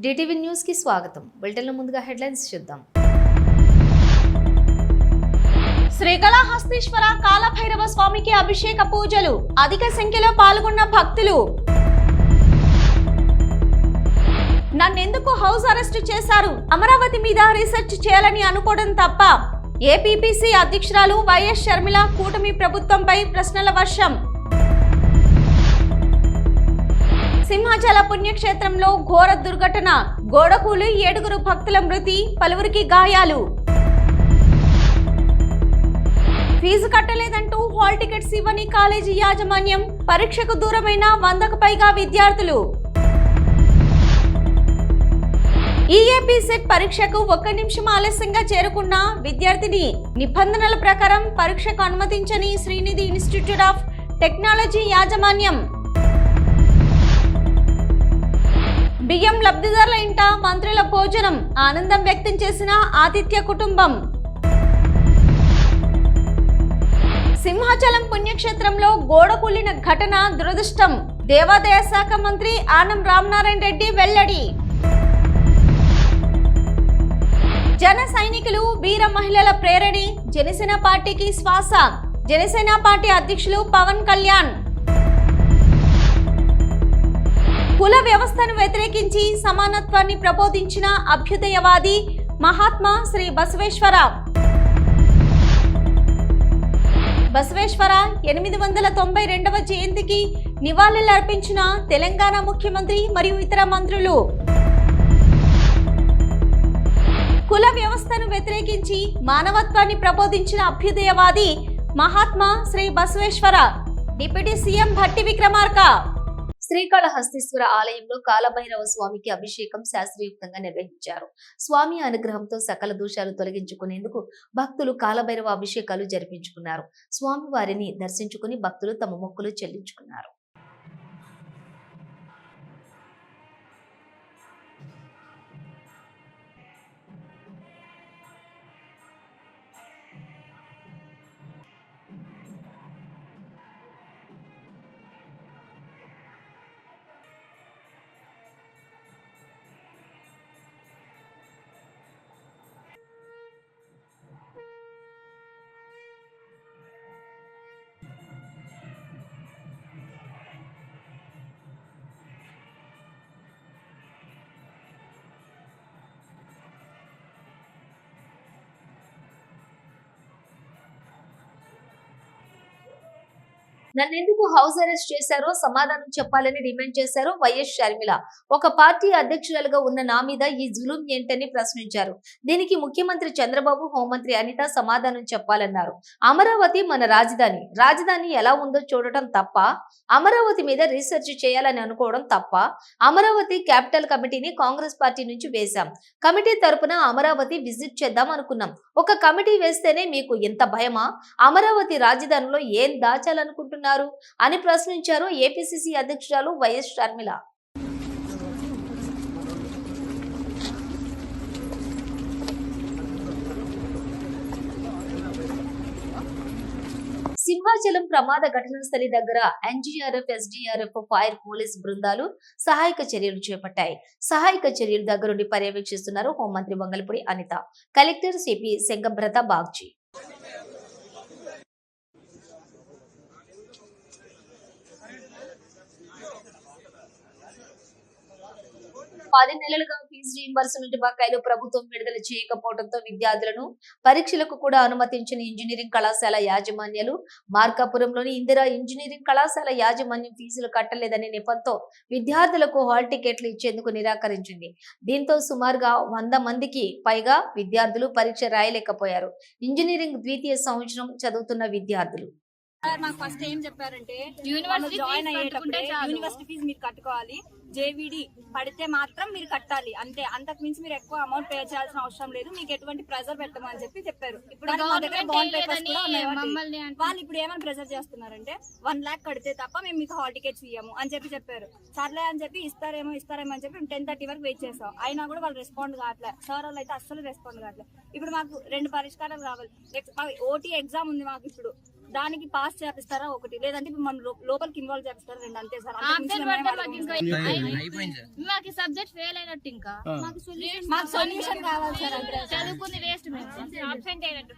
DTV news కి స్వాగతం. బులెటిన్లో ముందుగా హెడ్లైన్స్ చూద్దాం. శ్రీకాళహస్తీశ్వర కాలభైరవ స్వామికి అభిషేక పూజలు, అధిక సంఖ్యలో పాల్గొన్న భక్తులు. నన్నెందుకు హౌస్ అరెస్ట్ చేశారు? అమరావతి మీద రీసెర్చ్ చేయాలని అనుకోవడం తప్ప. ఏపీపీసీ అధ్యక్షురాలు వైఎస్ షర్మిల కూటమి ప్రభుత్వంపై ప్రశ్నల వర్షం. సింహాచల పుణ్యక్షేత్రంలో ఘోర దుర్ఘటన, గోడకూలి 7 భక్తుల మృతి, పలువురికి గాయాలు. ఫీజు కట్టలేదంటూ హాల్ టికెట్స్ ఇవ్వని కాలేజీ యాజమాన్యం, పరీక్షకు దూరమైన 100కు పైగా విద్యార్థులు. ఈఏపీ సెట్ పరీక్షకు 1 నిమిషం ఆలస్యంగా చేరుకున్న విద్యార్థిని నిబంధనల ప్రకారం పరీక్షకు అనుమతించని శ్రీనిధి ఇన్స్టిట్యూట్ ఆఫ్ టెక్నాలజీ యాజమాన్యం. బియ్యం లబ్ధిదారుల ఇంట మంత్రుల భోజనం, ఆనందం వ్యక్తం చేసిన ఆతిథ్య కుటుంబం. సింహాచలం పుణ్యక్షేత్రంలో గోడ కూలిన ఘటన దురదృష్టం, దేవాదాయ శాఖ మంత్రి ఆనం రామనారాయణ రెడ్డి వెల్లడి. జన సైనికులు వీర మహిళల ప్రేరణి, జనసేన పార్టీకి శ్వాస, జనసేన పార్టీ అధ్యక్షులు పవన్ కళ్యాణ్. కుల వ్యవస్థను వ్యతిరేకించి సమానత్వాన్ని ప్రబోధించిన అభ్యుదయవాది మహాత్మా శ్రీ బసవేశ్వర. బసవేశ్వర 892వ జయంతికి నివాళులర్పించిన తెలంగాణ ముఖ్యమంత్రి మరియు ఇతర మంత్రులు. కుల వ్యవస్థను వ్యతిరేకించి మానవత్వాన్ని ప్రబోధించిన అభ్యుదయవాది మహాత్మా శ్రీ బసవేశ్వర. Deputy CM Bhatti Vikramarka. శ్రీకాళహస్తీశ్వర ఆలయంలో కాలభైరవ స్వామికి అభిషేకం శాస్త్రయుక్తంగా నిర్వహించారు. స్వామి అనుగ్రహంతో సకల దోషాలు తొలగించుకునేందుకు భక్తులు కాలభైరవ అభిషేకాలు జరిపించుకున్నారు. స్వామి వారిని దర్శించుకుని భక్తులు తమ మొక్కులు చెల్లించుకున్నారు. నన్నెందుకు హౌస్ అరెస్ట్ చేశారో సమాధానం చెప్పాలని డిమాండ్ చేశారు వైఎస్ షర్మిల. ఒక పార్టీ అధ్యక్షురాలుగా ఉన్న నా మీద ఈ జులుం ఏంటని ప్రశ్నించారు. దీనికి ముఖ్యమంత్రి చంద్రబాబు, హోంమంత్రి అనిత సమాధానం చెప్పాలన్నారు. అమరావతి మన రాజధాని, రాజధాని ఎలా ఉందో చూడటం తప్ప, అమరావతి మీద రీసెర్చ్ చేయాలని అనుకోవడం తప్ప. అమరావతి క్యాపిటల్ కమిటీని కాంగ్రెస్ పార్టీ నుంచి వేశాం. కమిటీ తరపున అమరావతి విజిట్ చేద్దాం అనుకున్నాం. ఒక కమిటీ వేస్తేనే మీకు ఎంత భయమా? అమరావతి రాజధానిలో ఏం దాచాలనుకుంటున్నారు అని ప్రశ్నించారు ఏపీసీసీ అధ్యక్షురాలు వైఎస్ షర్మిల. సింహాచలం ప్రమాద ఘటనా స్థలి దగ్గర ఎన్డీఆర్ఎఫ్, ఎస్డీఆర్ఎఫ్, ఫైర్, పోలీస్ బృందాలు సహాయక చర్యలు చేపట్టాయి. సహాయక చర్యలు దగ్గరుండి పర్యవేక్షిస్తున్నారు హోంమంత్రి వంగలపూడి అనిత, కలెక్టర్ సిపి సెంగబ్రత బాగ్చి. 10 నెలలుగా ఫీజు రీయింబర్స్మెంట్ బకాయిలు ప్రభుత్వం విడుదల చేయకపోవడంతో విద్యార్థులను పరీక్షలకు కూడా అనుమతించిన ఇంజనీరింగ్ కళాశాల యాజమాన్యాలు, మార్కాపురంలోని ఇందిరా ఇంజనీరింగ్ కళాశాల యాజమాన్యం ఫీజులు కట్టలేదనే నెపంతో విద్యార్థులకు హాల్ టికెట్లు ఇచ్చేందుకు నిరాకరించింది. దీంతో సుమారుగా 100 మందికి పైగా విద్యార్థులు పరీక్ష రాయలేకపోయారు. ఇంజనీరింగ్ ద్వితీయ సంవత్సరం చదువుతున్న విద్యార్థులు మాకు ఫస్ట్ ఏం చెప్పారంటే జాయిన్ అయ్యేటప్పుడే యూనివర్సిటీ ఫీజు మీరు కట్టుకోవాలి, జేవిడి పడితే మాత్రం మీరు కట్టాలి, అంతే, అంతకు మించి మీరు ఎక్కువ అమౌంట్ పే చేయాల్సిన అవసరం లేదు, మీకు ఎటువంటి ప్రెజర్ పెట్టమని చెప్పి చెప్పారు. ఇప్పుడు మా దగ్గర బాండ్ పేపర్స్ కూడా ఉన్నాయి. వాళ్ళు ఇప్పుడు ఏమైనా ప్రెజర్ చేస్తున్నారంటే 1 lakh కడితే తప్ప మేము మీకు హాల్ టికెట్స్ ఇయ్యము అని చెప్పారు. సర్లే అని చెప్పి ఇస్తారేమో అని చెప్పి 10:30 వరకు వెయిట్ చేస్తాం. అయినా కూడా వాళ్ళు రెస్పాండ్ కావట్లేదు. సార్ వాళ్ళు అయితే అస్సలు రెస్పాండ్ కావట్లేదు. ఇప్పుడు మాకు 2 పరిష్కారాలు కావాలి. ఓటీ ఎగ్జామ్ ఉంది మాకు. ఇప్పుడు దానికి పాస్ చేపిస్తారా ఒకటి, లేదంటే ఇప్పుడు మనం లోపలికి ఇన్వాల్వ్ చేపిస్తారా రెండు, అంతే సార్. మాకు సబ్జెక్ట్ ఫెయిల్ అయినట్టు ఇంకా మాకు సొల్యూషన్ కావాలి సార్. అంటే చదువుకుంది వేస్ట్ అబ్సెంట్ అయినట్టు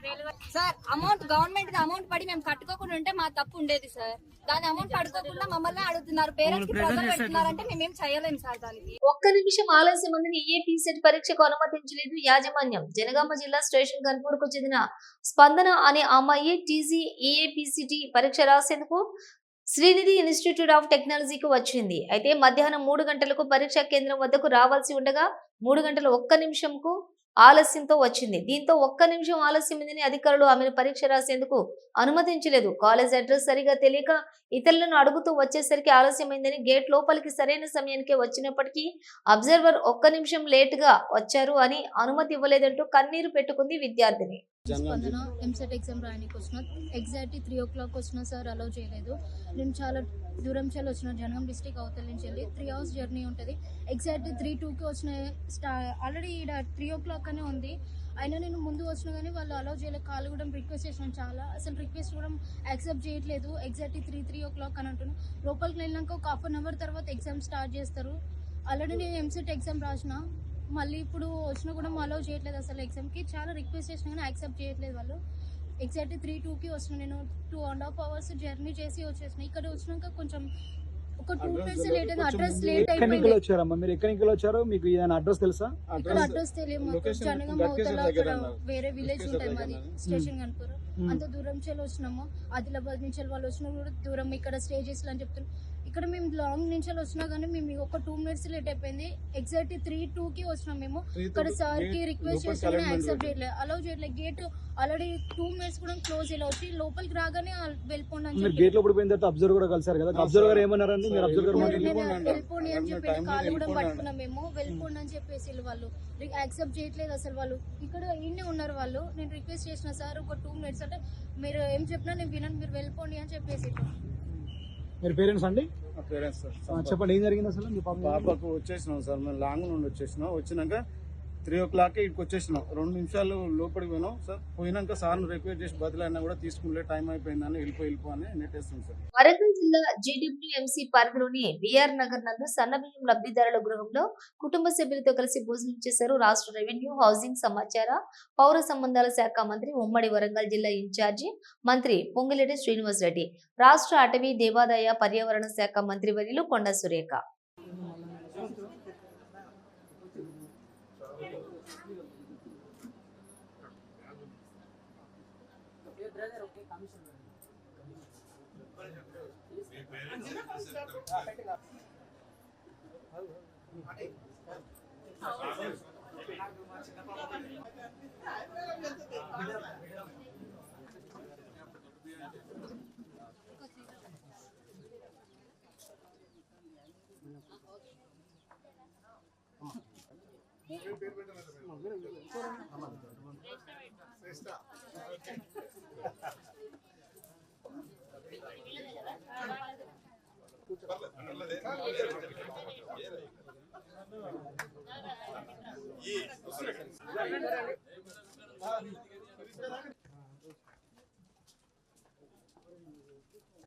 సార్ అమౌంట్ గవర్నమెంట్ అమౌంట్ పడి మేము కట్టుకోకుండా ఉంటే మా తప్పు ఉండేది సార్. దాని అమౌంట్ పడుకోకుండా మమ్మల్ని అడుగుతున్నారు, పేరెంట్స్ కి ప్రెజర్ పెడుతున్నారంటే మేమేం చేయలేము సార్. దానికి ఒక్క నిమిషం ఆలస్యమందని ఈఏపీ సెట్ పరీక్షకు అనుమతించలేదు యాజమాన్యం. జనగామ జిల్లా స్టేషన్ గన్పూర్కు చెందిన స్పందన అనే అమ్మాయి టీజీ ఈఏపీసీటీ పరీక్ష రాసేందుకు శ్రీనిధి ఇన్స్టిట్యూట్ ఆఫ్ టెక్నాలజీకి వచ్చింది. అయితే మధ్యాహ్నం 3 గంటలకు పరీక్షా కేంద్రం వద్దకు రావాల్సి ఉండగా 3 గంటల 1 నిమిషంకు ఆలస్యంతో వచ్చింది. దీంతో 1 నిమిషం ఆలస్యమైందని అధికారులు ఆమెను పరీక్ష రాసేందుకు అనుమతించలేదు. కాలేజ్ అడ్రస్ సరిగా తెలియక ఇతరులను అడుగుతూ వచ్చేసరికి ఆలస్యమైందని, గేట్ లోపలికి సరైన సమయానికే వచ్చినప్పటికీ అబ్జర్వర్ 1 నిమిషం లేట్ గా వచ్చారు అని అనుమతి ఇవ్వలేదంటూ కన్నీరు పెట్టుకుంది విద్యార్థిని. స్పందన ఎంసెట్ ఎగ్జామ్ రాయడానికి వచ్చిన, ఎగ్జాక్ట్లీ 3 o'clock వచ్చిన సార్ అలౌ చేయలేదు. నేను చాలా దూరం చెల్లి వచ్చిన, జనగాం డిస్టిక్ అవతల నుంచి వెళ్ళి 3 hours జర్నీ ఉంటుంది. ఎగ్జాక్ట్లీ 3:02కి వచ్చిన, ఆల్రెడీ ఇక్కడ 3 o'clock అనే ఉంది. అయినా నేను ముందు వచ్చినా కానీ వాళ్ళు అలౌ చేయలేదు. కాల్ కూడా రిక్వెస్ట్ చేసినాను చాలా, అసలు రిక్వెస్ట్ కూడా యాక్సెప్ట్ చేయట్లేదు. ఎగ్జాక్ట్లీ 3 o'clock అని అంటున్నాను. లోపలికి వెళ్ళినాక ఒక 1/2 hour తర్వాత ఎగ్జామ్ స్టార్ట్ చేస్తారు. ఆల్రెడీ నేను ఎంసెట్ ఎగ్జామ్ రాసిన, మళ్ళీ ఇప్పుడు వచ్చినా కూడా అలౌ చేయట్లేదు. అసలు ఎగ్జామ్కి చాలా రిక్వెస్ట్ చేసినా కానీ యాక్సెప్ట్ చేయట్లేదు వాళ్ళు. ఎగ్జాక్ట్లీ 3:02కి వచ్చిన, నేను 2.5 hours జర్నీ చేసి వచ్చేసిన. ఇక్కడ వచ్చినాక కొంచెం ఒక 2 minutes లేట్ అయింది. అడ్రస్ లేట్ అయిపోయింది. మీరు ఎక్కడి నుంచి వచ్చారో మీకు ఏదైనా అడ్రస్ తెలుసా? ఇక్కడ అడ్రస్ తెలియదు. జనగాం అవతల వేరే విలేజ్ ఉంటుంది మాది, స్టేషన్ కనుకోరు. అంత దూరం చెల్లి వచ్చినాము. ఆదిలాబాద్ నుంచి వాళ్ళు వచ్చినా కూడా దూరం, ఇక్కడ స్టే చేసి అని చెప్తున్నారు. ఇక్కడ మేము లాంగ్ నుంచి వచ్చినా కానీ మేము ఒక 2 minutes లేట్ అయిపోయింది. ఎగ్జాక్ట్లీ 3:02కి వచ్చినాం మేము. ఇక్కడ సార్ కి రిక్వెస్ట్ చేసినా యాక్సెప్ట్ చేయట్లేదు, అలౌ చేయట్లేదు. గేట్ ఆల్రెడీ 2 minutes కూడా క్లోజ్ ఇలా వచ్చి లోపలికి రాగానే వెళ్ళిపోండి అని చెప్పి. గేట్ లోపల పోయిన తర్వాత అబ్జర్వర్ కూడా కలిసారు కదా, అబ్జర్వర్ ఏమన్నారండి? మీరు అబ్జర్వర్ వెళ్ళిపోండి అని చెప్పి కాళ్ళు కూడా పట్టుకున్నాం మేము. వెళ్ళిపోండి అని చెప్పేసి వాళ్ళు యాక్సెప్ట్ చేయట్లేదు అసలు. వాళ్ళు ఇక్కడ ఇన్నే ఉన్నారు వాళ్ళు. నేను రిక్వెస్ట్ చేసిన సార్ ఒక 2 minutes అంటే మీరు ఏం చెప్పినా నేను వినను, మీరు వెళ్ళిపోండి అని చెప్పేసి. మీరు పేరెంట్స్ అండి? Parents sir. చెప్పండి, ఏం జరిగింది అసలు? మీ పాపకు వచ్చేసినాం సార్, మేము లాంగ్ నుండి వచ్చేసినాం. వచ్చినాక 3 o'clock ఇక్కడికి వచ్చేసినాం. 2 నిమిషాలు లోపలికి పోయినాం సార్. పోయినాక సార్ను రిక్వెస్ట్ చేసి బదులైనా కూడా తీసుకునే టైం అయిపోయిందని వెళ్ళిపో అని నెట్టేస్తాం సార్. వరంగల్ జిల్లా జీడబ్ల్యూఎంసీ పరిధిలోని బిఆర్ నగర్ నందు సన్నబియ్యం లబ్ధిదారుల గృహంలో కుటుంబ సభ్యులతో కలిసి భోజనం చేశారు రాష్ట్ర రెవెన్యూ, హౌసింగ్, సమాచార, పౌర సంబంధాల శాఖ మంత్రి, ఉమ్మడి వరంగల్ జిల్లా ఇన్ఛార్జి మంత్రి పొంగిలేటి శ్రీనివాస్ రెడ్డి, రాష్ట్ర అటవీ, దేవాదాయ, పర్యావరణ శాఖ మంత్రి వర్యులు కొండ సురేఖ.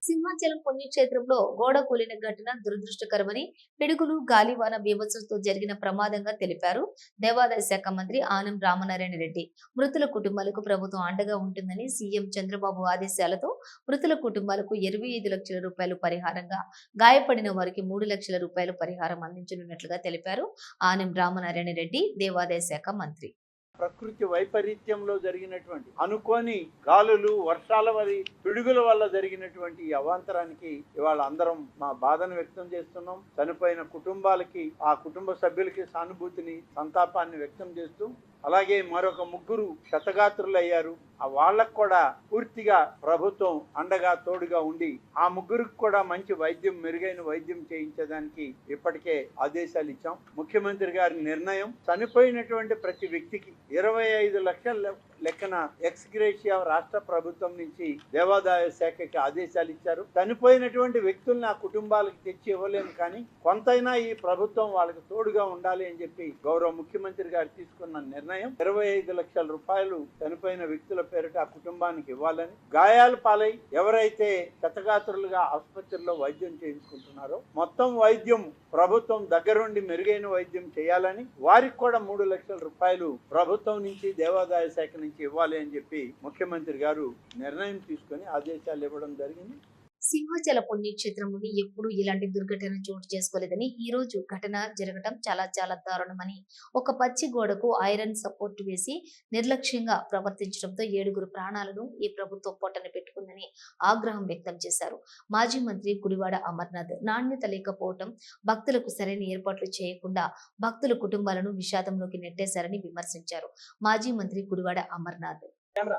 సింహాచలం పుణ్యక్షేత్రంలో గోడ కూలిన ఘటన దురదృష్టకరమని, పిడుగులు, గాలివాన బీభత్సంతో జరిగిన ప్రమాదంగా తెలిపారు దేవాదాయ శాఖ మంత్రి ఆనం రామనారాయణ రెడ్డి. మృతుల కుటుంబాలకు ప్రభుత్వం అండగా ఉంటుందని సీఎం చంద్రబాబు ఆదేశాలతో మృతుల కుటుంబాలకు 25 లక్షల రూపాయలు పరిహారంగా, గాయపడిన వారికి 3 లక్షల రూపాయలు పరిహారం అందించనున్నట్లుగా తెలిపారు ఆనం రామనారాయణ రెడ్డి, దేవాదాయ శాఖ మంత్రి. ప్రకృతి వైపరీత్యంలో జరిగినటువంటి అనుకోని గాలులు, వర్షాల వల్ల, పిడుగుల వల్ల జరిగినటువంటి ఈ అవాంతరానికి ఇవాళ అందరం మా బాధను వ్యక్తం చేస్తున్నాం. చనిపోయిన కుటుంబాలకి, ఆ కుటుంబ సభ్యులకి సానుభూతిని, సంతాపాన్ని వ్యక్తం చేస్తూ, అలాగే మరొక 3 క్షతగాత్రులు అయ్యారు. ఆ వాళ్ళకు కూడా పూర్తిగా ప్రభుత్వం అండగా తోడుగా ఉండి ఆ 3కి కూడా మంచి వైద్యం, మెరుగైన వైద్యం చేయించడానికి ఇప్పటికే ఆదేశాలు ఇచ్చాం. ముఖ్యమంత్రి గారి నిర్ణయం, చనిపోయినటువంటి ప్రతి వ్యక్తికి 25 లక్షల లెక్కన ఎక్స్గ్రేషియా రాష్ట్ర ప్రభుత్వం నుంచి దేవాదాయ శాఖకి ఆదేశాలు ఇచ్చారు. చనిపోయినటువంటి వ్యక్తుల్ని ఆ కుటుంబాలకు తెచ్చి ఇవ్వలేము, కానీ కొంతైనా ఈ ప్రభుత్వం వాళ్ళకి తోడుగా ఉండాలి అని చెప్పి గౌరవ ముఖ్యమంత్రి గారు తీసుకున్న నిర్ణయం నిర్ణయం. 25 లక్షల రూపాయలు చనిపోయిన వ్యక్తుల పేరిట ఆ కుటుంబానికి ఇవ్వాలని, గాయాల పాలై ఎవరైతే క్షతగాత్రులుగా ఆసుపత్రిలో వైద్యం చేయించుకుంటున్నారో మొత్తం వైద్యం ప్రభుత్వం దగ్గరుండి మెరుగైన వైద్యం చేయాలని, వారికి కూడా 3 లక్షల రూపాయలు ప్రభుత్వం నుంచి దేవాదాయ శాఖ నుంచి ఇవ్వాలి అని చెప్పి ముఖ్యమంత్రి గారు నిర్ణయం తీసుకొని ఆదేశాలు ఇవ్వడం జరిగింది. సింహాచల పుణ్యక్షేత్రంలోని ఎప్పుడు ఇలాంటి దుర్ఘటన చోటు చేసుకోలేదని ఈ రోజు ఘటన జరగడం చాలా దారుణమని, ఒక పచ్చి గోడకు ఐరన్ సపోర్ట్ వేసి నిర్లక్ష్యంగా ప్రవర్తించడంతో 7 ప్రాణాలను ఈ ప్రభుత్వం పొట్టన పెట్టుకుందని ఆగ్రహం వ్యక్తం చేశారు. మాజీ మంత్రి గుడివాడ అమర్నాథ్ నాణ్యత లేకపోవడం, భక్తులకు సరైన ఏర్పాట్లు చేయకుండా భక్తుల కుటుంబాలను విషాదంలోకి నెట్టేశారని విమర్శించారు. మాజీ మంత్రి గుడివాడ అమర్నాథ్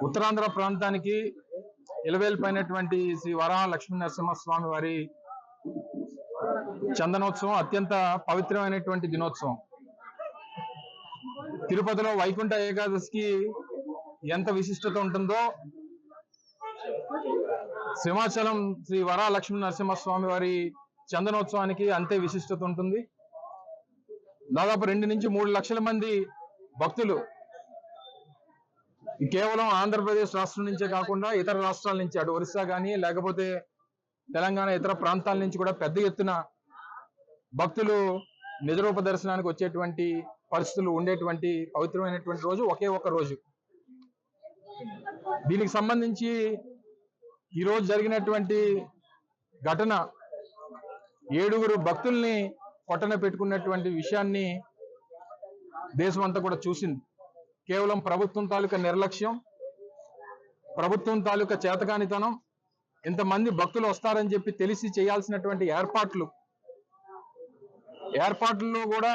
ఉత్తరాంధ్ర ప్రాంతానికి ఇలవేల్పైనటువంటి శ్రీ వరాహ లక్ష్మీ నరసింహస్వామి వారి చందనోత్సవం అత్యంత పవిత్రమైనటువంటి దినోత్సవం. తిరుపతిలో వైకుంఠ ఏకాదశికి ఎంత విశిష్టత ఉంటుందో సింహాచలం శ్రీ వరాహ లక్ష్మీ నరసింహస్వామి వారి చందనోత్సవానికి అంతే విశిష్టత ఉంటుంది. దాదాపు 2 నుంచి 3 లక్షల మంది భక్తులు కేవలం ఆంధ్రప్రదేశ్ రాష్ట్రం నుంచే కాకుండా ఇతర రాష్ట్రాల నుంచి, అటు ఒరిస్సా కానీ లేకపోతే తెలంగాణ ఇతర ప్రాంతాల నుంచి కూడా పెద్ద ఎత్తున భక్తులు నిజరూప దర్శనానికి వచ్చేటువంటి పరిస్థితులు ఉండేటువంటి పవిత్రమైనటువంటి రోజు ఒకే ఒక రోజు. దీనికి సంబంధించి ఈరోజు జరిగినటువంటి ఘటన 7 భక్తుల్ని పొట్టన పెట్టుకున్నటువంటి విషయాన్ని దేశమంతా కూడా చూసింది. కేవలం ప్రభుత్వం తాలూకా నిర్లక్ష్యం, ప్రభుత్వం తాలూకా చేతకానితనం, ఇంతమంది భక్తులు వస్తారని చెప్పి తెలిసి చేయాల్సినటువంటి ఏర్పాట్లలో కూడా,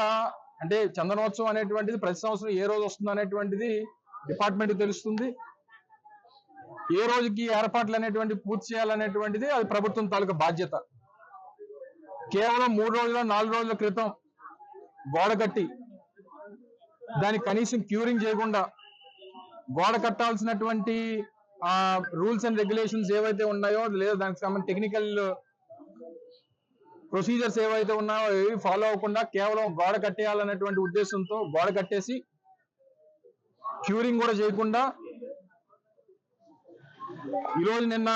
అంటే చందనోత్సవం అనేటువంటిది ప్రతి సంవత్సరం ఏ రోజు వస్తుంది అనేటువంటిది డిపార్ట్మెంట్ తెలుస్తుంది. ఏ రోజుకి ఏర్పాట్లు అనేటువంటి పూర్తి చేయాలనేటువంటిది అది ప్రభుత్వం తాలూకా బాధ్యత. కేవలం 3 రోజుల 4 రోజుల క్రితం గోడ కట్టి దానికి కనీసం క్యూరింగ్ చేయకుండా, గోడ కట్టాల్సినటువంటి రూల్స్ అండ్ రెగ్యులేషన్స్ ఏవైతే ఉన్నాయో లేదా దానికి సంబంధించిన టెక్నికల్ ప్రొసీజర్స్ ఏవైతే ఉన్నాయో ఏవి ఫాలో అవ్వకుండా కేవలం గోడ కట్టేయాలనేటువంటి ఉద్దేశంతో గోడ కట్టేసి క్యూరింగ్ కూడా చేయకుండా ఈరోజు నిన్న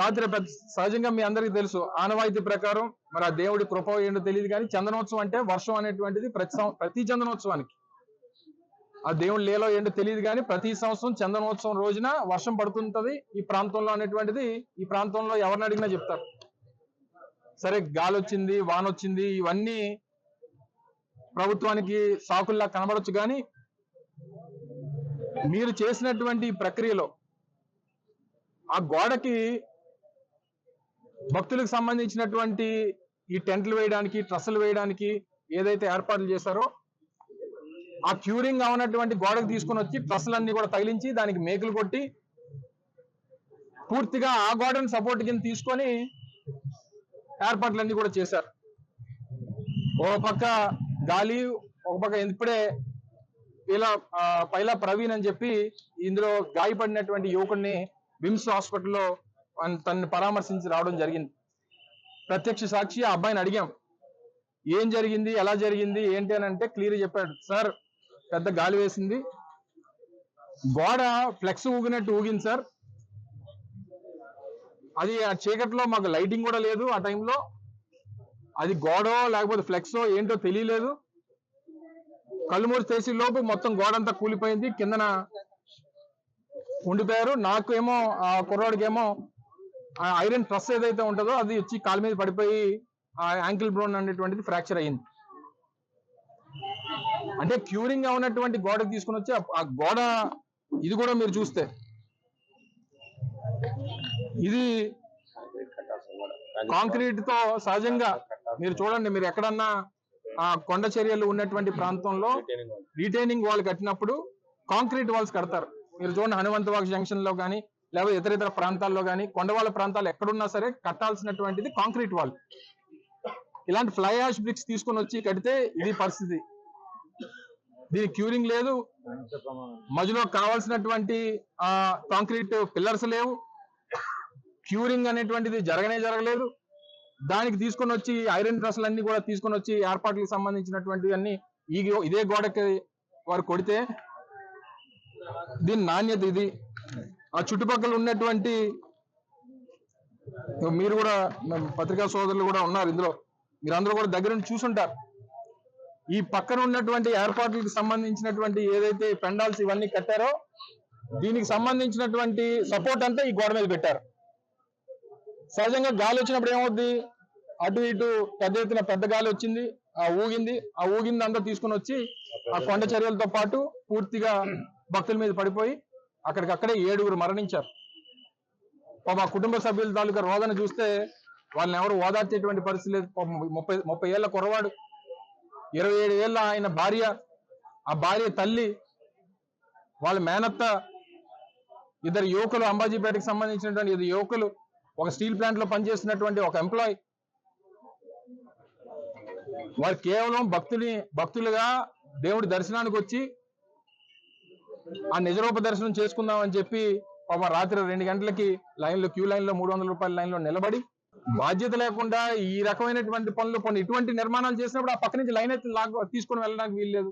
రాత్రి సహజంగా మీ అందరికీ తెలుసు ఆనవాయితీ ప్రకారం, మరి ఆ దేవుడి కృప ఏంటో తెలియదు కానీ చందనోత్సవం అంటే వర్షం అనేటువంటిది ప్రతి చందనోత్సవానికి, ఆ దేవుడి లీలో ఏంటో తెలియదు కానీ ప్రతి సంవత్సరం చందనోత్సవం రోజున వర్షం పడుతుంటది ఈ ప్రాంతంలో అనేటువంటిది ఈ ప్రాంతంలో ఎవరిని అడిగినా చెప్తారు. సరే గాలి వచ్చింది, వాన వచ్చింది, ఇవన్నీ ప్రభుత్వానికి సాకుల్లా కనబడొచ్చు కానీ మీరు చేసినటువంటి ప్రక్రియలో ఆ గోడకి భక్తులకు సంబంధించినటువంటి ఈ టెంట్లు వేయడానికి, ట్రస్సులు వేయడానికి ఏదైతే ఏర్పాట్లు చేశారో ఆ క్యూరింగ్ అవునటువంటి గోడకు తీసుకుని వచ్చి ట్రస్సులన్నీ కూడా తగిలించి దానికి మేకులు కొట్టి పూర్తిగా ఆ గోడను సపోర్ట్ కింద తీసుకొని ఏర్పాట్లన్నీ కూడా చేశారు. ఒక పక్క గాలి, ఒక పక్క ఇప్పుడే పైలా ప్రవీణ్ అని చెప్పి ఇందులో గాయపడినటువంటి యువకుడిని విమ్స్ హాస్పిటల్లో తనని పరామర్శించి రావడం జరిగింది. ప్రత్యక్ష సాక్షి ఆ అబ్బాయిని అడిగాం, ఏం జరిగింది, ఎలా జరిగింది ఏంటి అని అంటే క్లియర్ చెప్పాడు. సార్, పెద్ద గాలి వేసింది, గోడ ఫ్లెక్స్ ఊగినట్టు ఊగింది సార్, అది ఆ చీకట్లో మాకు లైటింగ్ కూడా లేదు, ఆ టైంలో అది గోడో లేకపోతే ఫ్లెక్సో ఏంటో తెలియలేదు, కళ్ళు మూసి చేసే లోపు మొత్తం గోడ అంతా కూలిపోయింది, కిందన ఉండిపోయారు. నాకేమో ఆ కుర్రాడికేమో ఐరన్ ట్రస్ ఏదైతే ఉంటుందో అది వచ్చి కాలు మీద పడిపోయి ఆ యాంకిల్ బ్రోన్ అనేటువంటిది ఫ్రాక్చర్ అయ్యింది. అంటే క్యూరింగ్ ఉన్నటువంటి గోడకు తీసుకుని వచ్చి ఆ గోడ ఇది కూడా మీరు చూస్తే ఇది కాంక్రీట్ తో సహజంగా మీరు చూడండి, మీరు ఎక్కడన్నా ఆ కొండ చర్యలు ఉన్నటువంటి ప్రాంతంలో రిటైనింగ్ వాల్ కట్టినప్పుడు కాంక్రీట్ వాల్స్ కడతారు. మీరు చూడండి, హనుమంతవాగ్ జంక్షన్ లో కానీ లేకపోతే ఇతర ప్రాంతాల్లో కానీ కొండవాళ్ళ ప్రాంతాలు ఎక్కడున్నా సరే కట్టాల్సినటువంటిది కాంక్రీట్ వాల్. ఇలాంటి ఫ్లై యాష్ బ్రిక్స్ తీసుకొని వచ్చి కడితే ఇది పరిస్థితి. దీని క్యూరింగ్ లేదు, మధ్యలో కావాల్సినటువంటి కాంక్రీట్ పిల్లర్స్ లేవు, క్యూరింగ్ అనేటువంటిది జరగలేదు. దానికి తీసుకొని వచ్చి ఐరన్ ట్రస్లు అన్ని కూడా తీసుకొని వచ్చి ఏర్పాట్లకు సంబంధించినటువంటి అన్ని ఇదే గోడకి వారు కొడితే దీని నాణ్యత ఇది. ఆ చుట్టుపక్కల ఉన్నటువంటి మీరు కూడా పత్రికా సోదరులు కూడా ఉన్నారు ఇందులో, మీరందరూ కూడా దగ్గర నుంచి చూసుంటారు. ఈ పక్కన ఉన్నటువంటి ఏర్పాట్లకు సంబంధించినటువంటి ఏదైతే పెండాల్స్ ఇవన్నీ కట్టారో దీనికి సంబంధించినటువంటి సపోర్ట్ అంతా ఈ గోడ మీద పెట్టారు. సహజంగా గాలి వచ్చినప్పుడు ఏమవుద్ది, అటు ఇటు పెద్ద ఎత్తున పెద్ద గాలి వచ్చింది, ఆ ఊగింది అంతా తీసుకుని వచ్చి ఆ కొండ చర్యలతో పాటు పూర్తిగా భక్తుల మీద పడిపోయి అక్కడికక్కడే 7 మరణించారు. మా కుటుంబ సభ్యుల తాలూకా రోదన చూస్తే వాళ్ళని ఎవరు ఓదార్చేటువంటి పరిస్థితి లేదు. 30 ఏళ్ల కుర్రవాడు, 27 ఏళ్ల ఆయన భార్య, ఆ భార్య తల్లి, వాళ్ళ మేనత్త, 2 యువకులు, అంబాజీపేటకి సంబంధించినటువంటి 2 యువకులు, ఒక స్టీల్ ప్లాంట్ లో పనిచేస్తున్నటువంటి ఒక ఎంప్లాయ్. వారు కేవలం భక్తులుగా దేవుడి దర్శనానికి వచ్చి ఆ నిజరూప దర్శనం చేసుకుందామని చెప్పి రాత్రి 2 గంటలకి క్యూ లైన్ లో 300 రూపాయల లైన్ లో నిలబడి బాధ్యత లేకుండా ఈ రకమైనటువంటి పనులు ఇటువంటి నిర్మాణాలు చేసినప్పుడు ఆ పక్క నుంచి లైన్ అయితే తీసుకొని వెళ్ళడానికి వీల్లేదు.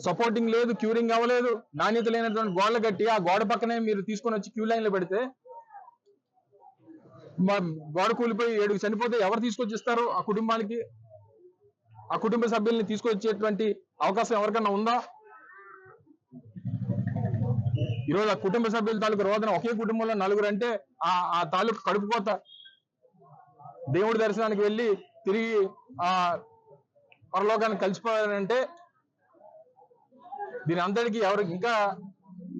సపోర్టింగ్ లేదు, క్యూరింగ్ అవ్వలేదు, నాణ్యత లేనటువంటి గోడలు కట్టి ఆ గోడ పక్కనే మీరు తీసుకొని వచ్చి క్యూ లైన్ లో పెడితే గోడ కూలిపోయి 7 చనిపోతే ఎవరు తీసుకొచ్చి ఇస్తారు ఆ కుటుంబానికి? ఆ కుటుంబ సభ్యుల్ని తీసుకొచ్చేటువంటి అవకాశం ఎవరికన్నా ఉందా? ఈరోజు ఆ కుటుంబ సభ్యుల తాలూకు రోదన, ఒకే కుటుంబంలో 4 అంటే ఆ తాలూకు కడుపుకోత. దేవుడి దర్శనానికి వెళ్ళి తిరిగి ఆ పరలోకానికి కలిసిపోయారంటే దీని అంతటికి ఎవరికి ఇంకా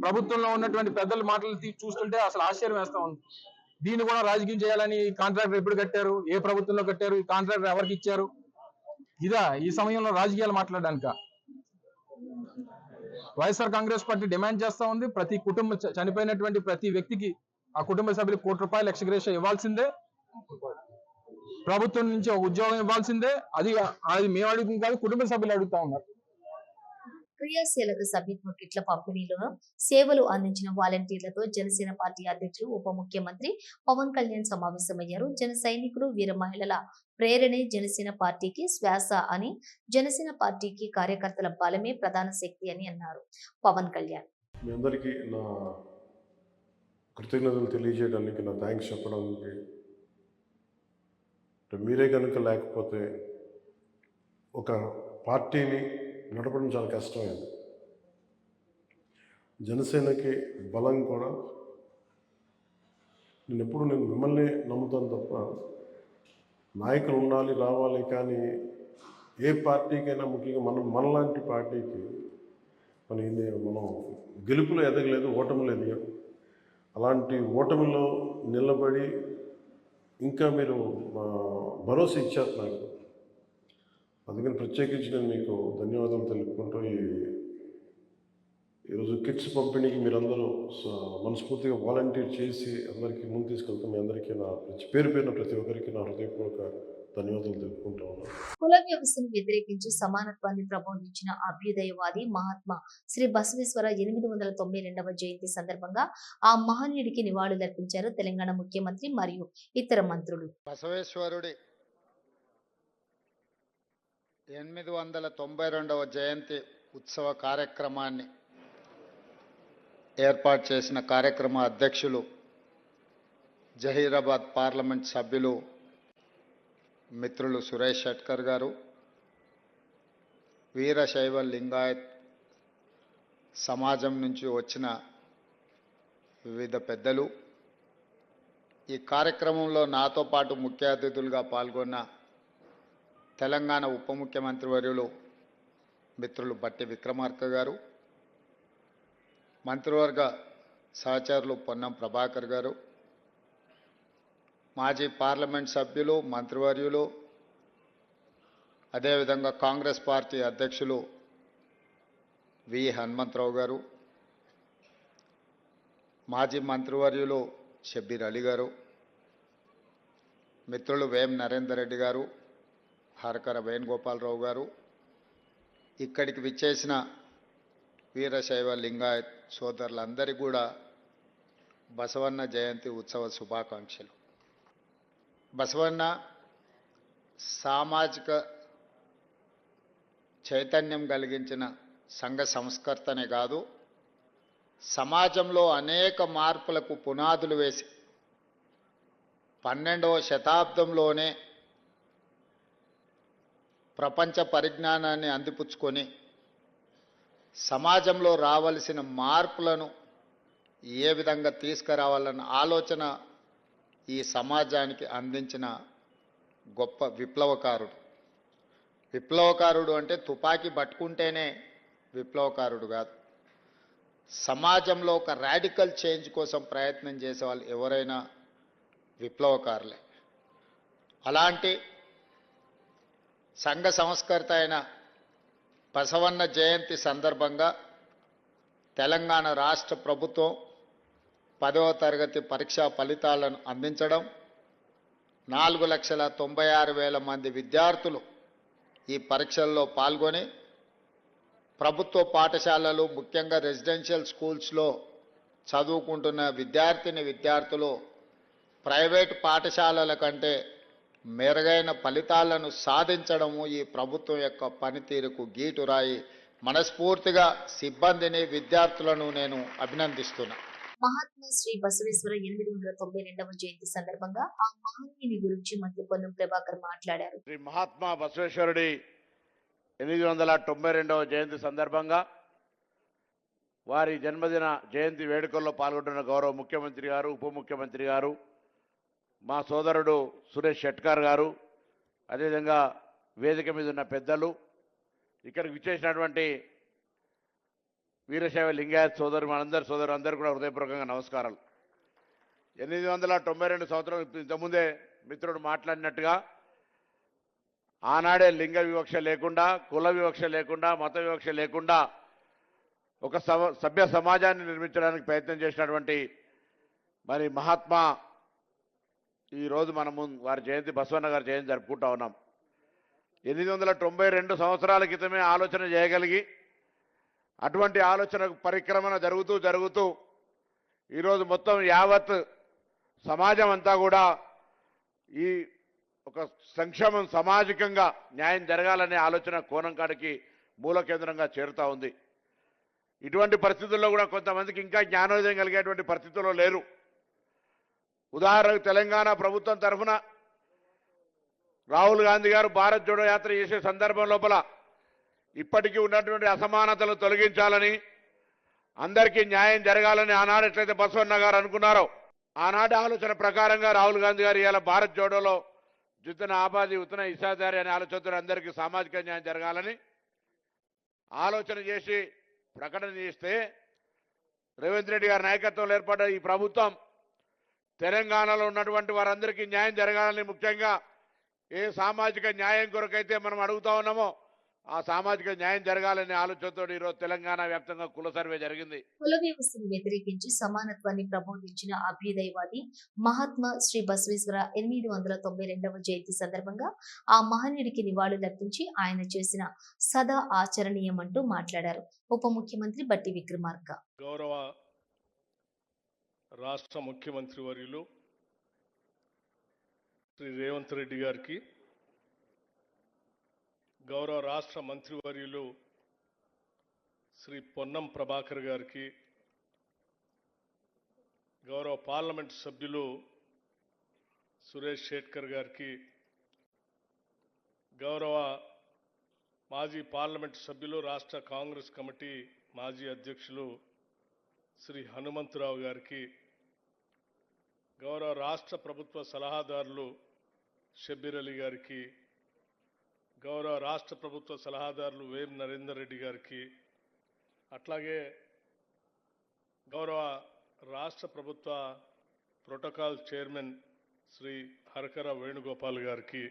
ప్రభుత్వంలో ఉన్నటువంటి పెద్దల మాటలు చూస్తుంటే అసలు ఆశ్చర్యం వేస్తా ఉంది. దీన్ని కూడా రాజకీయం చేయాలని కాంట్రాక్టర్ ఎప్పుడు కట్టారు, ఏ ప్రభుత్వంలో కట్టారు, ఈ కాంట్రాక్టర్ ఎవరికి ఇచ్చారు? ఇదా ఈ సమయంలో రాజకీయాలు మాట్లాడడానిక? వైఎస్ఆర్ కాంగ్రెస్ పార్టీ డిమాండ్ చేస్తా ఉంది, ప్రతి కుటుంబం చనిపోయినటువంటి ప్రతి వ్యక్తికి ఆ కుటుంబ సభ్యులకు ₹1 కోటి ఎక్స్గ్రేషియా ఇవ్వాల్సిందే, ప్రభుత్వం నుంచి ఒక ఉద్యోగం ఇవ్వాల్సిందే. అది మేము అడుగుతుంది కాదు, కుటుంబ సభ్యులు అడుగుతా ఉన్నారు. క్రియాశీలక సభ్యత్వ కిట్ల పంపిణీలో సేవలు అందించిన వాలంటీర్లతో జనసేన పార్టీ అధ్యక్షులు ఉప ముఖ్యమంత్రి పవన్ కళ్యాణ్ సమావేశమయ్యారు. జన సైనికులు, వీర మహిళల ప్రేరణే జనసేన పార్టీకి శ్వాస అని, జనసేన పార్టీకి కార్యకర్తల బలమే ప్రధాన శక్తి అని అన్నారు పవన్ కళ్యాణ్. మీ అందరికీ నా కృతజ్ఞతలు తెలియజేయడానికి, నా థ్యాంక్స్ చెప్పడానికి. మీరే కనుక లేకపోతే ఒక పార్టీని నడపడం చాలా కష్టమైంది. జనసేనకి బలం కూడా నేను మిమ్మల్ని నమ్ముతాను తప్ప నాయకులు ఉండాలి, రావాలి. కానీ ఏ పార్టీకైనా ముఖ్యంగా మనలాంటి పార్టీకి మనం గెలుపులో ఎదగలేదు, ఓటమిలో ఎదిగాం. అలాంటి ఓటమిలో నిలబడి ఇంకా మీరు భరోసా ఇచ్చారు నాకు. అందుకని ప్రత్యేకించి నేను మీకు ధన్యవాదాలు తెలుపుకుంటూ ఈరోజు కిట్స్ పంపిణీకి మీరందరూ మనస్ఫూర్తిగా వాలంటీర్ చేసి అందరికీ ముందు తీసుకెళ్తాం. మీ అందరికీ నా పేరున ప్రతి ఒక్కరికి నా హృదయపూర్వక ధన్యవాదాలు తెలుపుకుంటా ఉన్నాను. కుల వ్యవస్థను వ్యతిరేకించి సమానత్వాన్ని ప్రబోధించిన అభ్యుదయవాది మహాత్మా శ్రీ బసవేశ్వర 892వ జయంతి సందర్భంగా ఆ మహనీయుడికి నివాళులర్పించారు తెలంగాణ ముఖ్యమంత్రి మరియు ఇతర మంత్రులు. బసవేశ్వరుడి 892వ జయంతి ఉత్సవ కార్యక్రమాన్ని ఏర్పాటు చేసిన కార్యక్రమ అధ్యక్షులు, జహీరాబాద్ పార్లమెంట్ సభ్యులు మిత్రులు సురేష్ షట్కర్ గారు, వీరశైవ లింగాయత్ సమాజం నుంచి వచ్చిన వివిధ పెద్దలు, ఈ కార్యక్రమంలో నాతో పాటు ముఖ్య అతిథులుగా పాల్గొన్న తెలంగాణ ఉప ముఖ్యమంత్రి వర్యులు మిత్రులు బట్టి విక్రమార్క గారు, మంత్రివర్గ సహచరులు పొన్నం ప్రభాకర్ గారు, మాజీ పార్లమెంట్ సభ్యులు, మంత్రివర్యులు, అదేవిధంగా కాంగ్రెస్ పార్టీ అధ్యక్షులు వి హనుమంతరావు గారు, మాజీ మంత్రివర్యులు షబ్బీర్ అలీ గారు, మిత్రులు వేం నరేందర్ రెడ్డి గారు, హరకర వేణుగోపాలరావు గారు, ఇక్కడికి విచ్చేసిన వీరశైవ లింగాయత్ సోదరులందరికీ కూడా బసవన్న జయంతి ఉత్సవ శుభాకాంక్షలు. బసవన్న సామాజిక చైతన్యం కలిగించిన సంఘ సంస్కర్తనే కాదు, సమాజంలో అనేక మార్పులకు పునాదులు వేసి 12వ శతాబ్దంలోనే ప్రపంచ పరిజ్ఞానాన్ని అందిపుచ్చుకొని సమాజంలో రావలసిన మార్పులను ఏ విధంగా తీసుకురావాలన్న ఆలోచన ఈ సమాజానికి అందించిన గొప్ప విప్లవకారుడు. విప్లవకారుడు అంటే తుపాకీ పట్టుకుంటేనే విప్లవకారుడు కాదు. సమాజంలో ఒక రాడికల్ చేంజ్ కోసం ప్రయత్నం చేసే వాళ్ళు ఎవరైనా విప్లవకారులే. అలాంటి సంఘ సంస్కర్త అయిన బసవన్న జయంతి సందర్భంగా తెలంగాణ రాష్ట్ర ప్రభుత్వం 10వ తరగతి పరీక్షా ఫలితాలను అందించడం, 4,96,000 మంది విద్యార్థులు ఈ పరీక్షల్లో పాల్గొని ప్రభుత్వ పాఠశాలలు ముఖ్యంగా రెసిడెన్షియల్ స్కూల్స్లో చదువుకుంటున్న విద్యార్థులు ప్రైవేటు పాఠశాలల కంటే మెరుగైన ఫలితాలను సాధించడము ఈ ప్రభుత్వం యొక్క పనితీరుకు గీటురాయి. మనస్ఫూర్తిగా సిబ్బందిని విద్యార్థులను నేను అభినందిస్తున్నా. మహాత్మా శ్రీ బసవేశ్వర 892వ జయంతి సందర్భంగా ఆ మహనీయుని గురించి మంత్రి పొన్నం ప్రభాకర్ మాట్లాడారు. శ్రీ మహాత్మా బసవేశ్వరుడి 892వ జయంతి సందర్భంగా వారి జన్మదిన జయంతి వేడుకల్లో పాల్గొంటున్న గౌరవ ముఖ్యమంత్రి గారు, ఉప ముఖ్యమంత్రి గారు, మా సోదరుడు సురేష్ షెట్కర్ గారు, అదేవిధంగా వేదిక మీద ఉన్న పెద్దలు, ఇక్కడికి విచ్చేసినటువంటి వీరశైవ లింగాయత్ సోదరు అందరూ కూడా హృదయపూర్వకంగా నమస్కారాలు. 892 సంవత్సరాలు ఇంతకుముందే మిత్రుడు మాట్లాడినట్టుగా ఆనాడే లింగ వివక్ష లేకుండా, కుల వివక్ష లేకుండా, మత వివక్ష లేకుండా ఒక సభ్య సమాజాన్ని నిర్మించడానికి ప్రయత్నం చేసినటువంటి మరి మహాత్మా ఈరోజు మనము వారి జయంతి, బసవన్న గారి జయంతి జరుపుకుంటా ఉన్నాం. 892 సంవత్సరాల క్రితమే ఆలోచన చేయగలిగి అటువంటి ఆలోచన పరిక్రమణ జరుగుతూ ఈరోజు మొత్తం యావత్ సమాజం అంతా కూడా ఈ ఒక సంక్షేమం, సామాజికంగా న్యాయం జరగాలనే ఆలోచన కోణం కాడికి మూల కేంద్రంగా చేరుతూ ఉంది. ఇటువంటి పరిస్థితుల్లో కూడా కొంతమందికి ఇంకా జ్ఞానోదయం కలిగేటువంటి పరిస్థితుల్లో లేరు. ఉదాహరణకు తెలంగాణ ప్రభుత్వం తరఫున రాహుల్ గాంధీ గారు భారత్ జోడో యాత్ర చేసే సందర్భం లోపల ఇప్పటికీ ఉన్నటువంటి అసమానతలు తొలగించాలని, అందరికీ న్యాయం జరగాలని ఆనాడు ఎట్లయితే బసవన్న గారు అనుకున్నారో ఆనాటి ఆలోచన ప్రకారంగా రాహుల్ గాంధీ గారు ఇవాళ భారత్ జోడోలో జితన ఆబాది ఉతన ఇసాదారి అనే ఆలోచనతో అందరికీ సామాజిక న్యాయం జరగాలని ఆలోచన చేసి ప్రకటన చేస్తే రేవంత్ రెడ్డి గారి నాయకత్వంలో ఏర్పడ్డ ఈ ప్రభుత్వం తెలంగాణలో ఉన్నటువంటి వారందరికీ న్యాయం జరగాలని, ముఖ్యంగా ఏ సామాజిక న్యాయం కొరకైతే మనం అడుగుతా ఉన్నామో ఆ సామాజిక న్యాయం జరగాలనే ఆలోచనతో ఈరోజు తెలంగాణ వ్యాప్తంగా కుల సర్వే జరిగింది. కుల వ్యవస్థను వ్యతిరేకించి సమానత్వాన్ని ప్రబోధించిన అభ్యుదయవాది మహాత్మా శ్రీ బసవేశ్వర 892వ జయంతి సందర్భంగా ఆ మహనీయుడికి నివాళులర్పించి ఆయన చేసిన సదా ఆచరణీయమంటూ మాట్లాడారు ఉప ముఖ్యమంత్రి బట్టి విక్రమార్క. గౌరవ రాష్ట్ర ముఖ్యమంత్రి వర్యులు శ్రీ రేవంత్ రెడ్డి గారికి, గౌరవ రాష్ట్ర మంత్రివర్యులు శ్రీ పొన్నం ప్రభాకర్ గారికి, గౌరవ పార్లమెంటు సభ్యులు సురేష్ షెట్కర్ గారికి, గౌరవ మాజీ పార్లమెంటు సభ్యులు రాష్ట్ర కాంగ్రెస్ కమిటీ మాజీ అధ్యక్షులు శ్రీ హనుమంతరావు గారికి, గౌరవ రాష్ట్ర ప్రభుత్వ సలహాదారులు షబ్బీర్ అలీ గారికి, గౌరవ రాష్ట్ర ప్రభుత్వ సలహాదారులు వేం నరేందర్ రెడ్డి గారికి, అట్లాగే గౌరవ రాష్ట్ర ప్రభుత్వ ప్రోటోకాల్ చైర్మన్ శ్రీ హరకర వేణుగోపాల్ గారికి,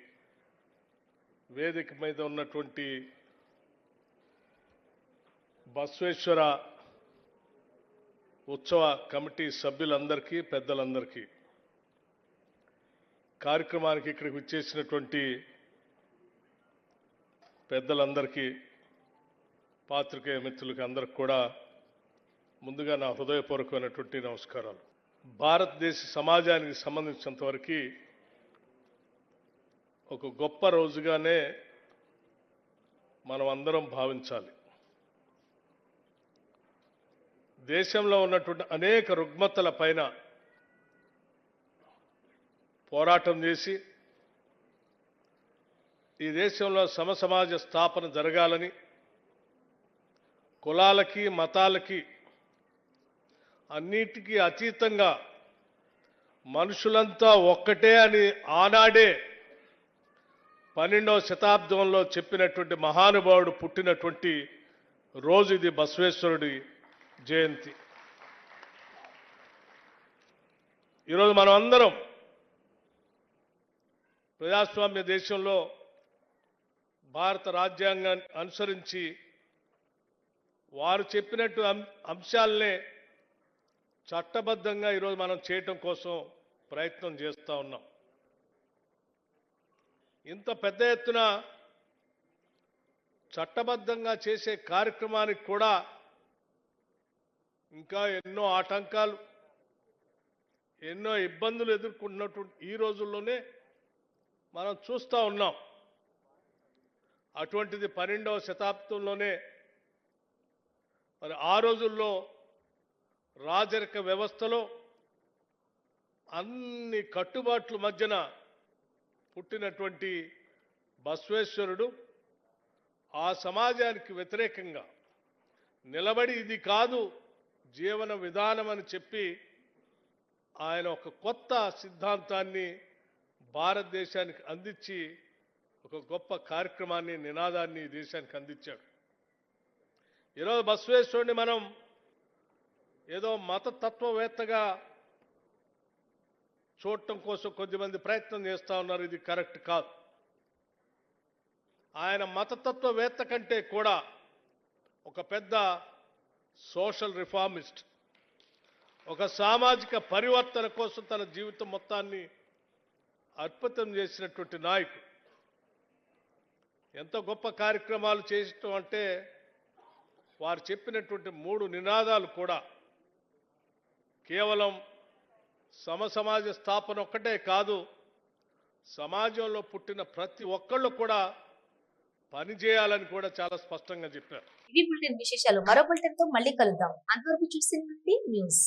వేదిక మీద ఉన్నటువంటి బసవేశ్వర ఉత్సవ కమిటీ సభ్యులందరికీ, పెద్దలందరికీ, కార్యక్రమానికి ఇక్కడికి వచ్చేసినటువంటి పెద్దలందరికీ, పాత్రికేయ మిత్రులకి అందరికి కూడా ముందుగా నా హృదయపూర్వకమైనటువంటి నమస్కారాలు. భారతదేశ సమాజానికి సంబంధించినంతవరకు ఒక గొప్ప రోజుగానే మనం అందరం భావించాలి. దేశంలో ఉన్నటువంటి అనేక రుగ్మతల పైన పోరాటం చేసి ఈ దేశంలో సమసమాజ స్థాపన జరగాలని, కులాలకి మతాలకి అన్నిటికీ అతీతంగా మనుషులంతా ఒక్కటే అని ఆనాడే 12వ శతాబ్దంలో చెప్పినటువంటి మహానుభావుడు పుట్టినటువంటి రోజు ఇది, బసవేశ్వరుడి జయంతి. ఈరోజు మనం అందరం ప్రజాస్వామ్య దేశంలో భారత రాజ్యాంగాన్ని అనుసరించి వారు చెప్పినట్టు అంశాలనే చట్టబద్ధంగా ఈరోజు మనం చేయటం కోసం ప్రయత్నం చేస్తూ ఉన్నాం. ఇంత పెద్ద ఎత్తున చట్టబద్ధంగా చేసే కార్యక్రమానికి కూడా ఇంకా ఎన్నో ఆటంకాలు, ఎన్నో ఇబ్బందులు ఎదుర్కొన్నటువంటి ఈ రోజుల్లోనే మనం చూస్తూ ఉన్నాం. అటువంటిది 12వ శతాబ్దంలోనే మరి ఆ రోజుల్లో రాజరిక వ్యవస్థలో అన్ని కట్టుబాట్ల మధ్యన పుట్టినటువంటి బసవేశ్వరుడు ఆ సమాజానికి వ్యతిరేకంగా నిలబడి ఇది కాదు జీవన విధానం అని చెప్పి ఆయన ఒక కొత్త సిద్ధాంతాన్ని భారతదేశానికి అందించి ఒక గొప్ప కార్యక్రమాన్ని, నినాదాన్ని దేశానికి అందించాడు. ఈరోజు బసవేశ్వరుడిని మనం ఏదో మతతత్వవేత్తగా చూడటం కోసం కొద్దిమంది ప్రయత్నం చేస్తూ ఉన్నారు. ఇది కరెక్ట్ కాదు. ఆయన మతతత్వవేత్త కంటే కూడా ఒక పెద్ద సోషల్ రిఫార్మిస్ట్, ఒక సామాజిక పరివర్తన కోసం తన జీవితం మొత్తాన్ని అర్పితం చేసినటువంటి నాయకుడు. ఎంత గొప్ప కార్యక్రమాలు చేయటం అంటే వారు చెప్పినటువంటి 3 నినాదాలు కూడా కేవలం సమసమాజ స్థాపన ఒక్కటే కాదు, సమాజంలో పుట్టిన ప్రతి ఒక్కళ్ళు కూడా పనిచేయాలని కూడా చాలా స్పష్టంగా చెప్పారు. ఇది బులెటిన్ విశేషాలు. మరో బులెటిన్ తో మళ్ళీ కలుద్దాం. అంతవరకు చూసి న్యూస్.